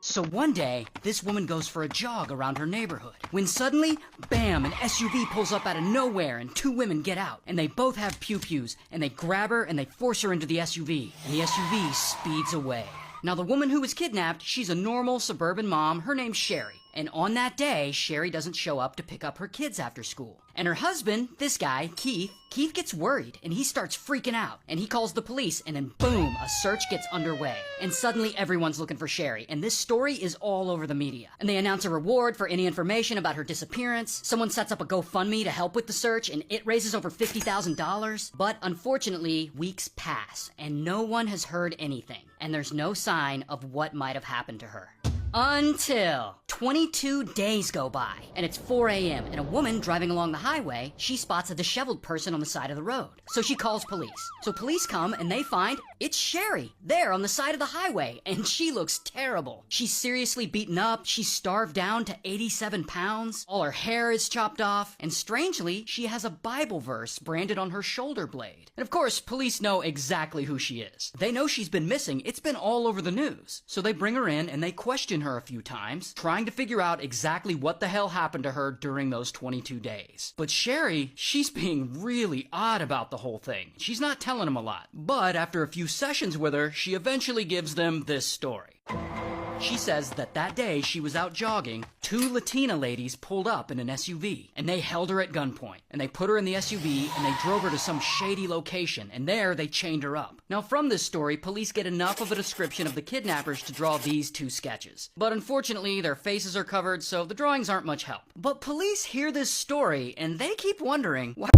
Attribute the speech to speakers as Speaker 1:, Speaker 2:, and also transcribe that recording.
Speaker 1: So one day, this woman goes for a jog around her neighborhood, when suddenly, bam, an SUV pulls up out of nowhere and two women get out, and they both have pew-pews, and they grab her and they force her into the SUV, and the SUV speeds away. Now the woman who was kidnapped, she's a normal suburban mom, her name's Sherry. And on that day, Sherry doesn't show up to pick up her kids after school. And her husband, this guy, Keith gets worried and he starts freaking out. And he calls the police and then boom, a search gets underway. And suddenly everyone's looking for Sherry. And this story is all over the media. And they announce a reward for any information about her disappearance. Someone sets up a GoFundMe to help with the search and it raises over $50,000. But unfortunately, weeks pass and no one has heard anything. And there's no sign of what might have happened to her. Until 22 days go by, and it's 4 a.m., and a woman driving along the highway, she spots a disheveled person on the side of the road. So she calls police. So police come, and they find it's Sherry, there on the side of the highway, and she looks terrible. She's seriously beaten up, she's starved down to 87 pounds, all her hair is chopped off, and strangely, she has a Bible verse branded on her shoulder blade. And of course, police know exactly who she is. They know she's been missing, it's been all over the news. So they bring her in, and they question her a few times, trying to figure out exactly what the hell happened to her during those 22 days. But Sherry, she's being really odd about the whole thing. She's not telling them a lot. But after a few sessions with her, she eventually gives them this story. She says that day she was out jogging, two Latina ladies pulled up in an SUV, and they held her at gunpoint, and they put her in the SUV, and they drove her to some shady location, and there they chained her up. Now from this story, police get enough of a description of the kidnappers to draw these two sketches. But unfortunately, their faces are covered, so the drawings aren't much help. But police hear this story, and they keep wondering, why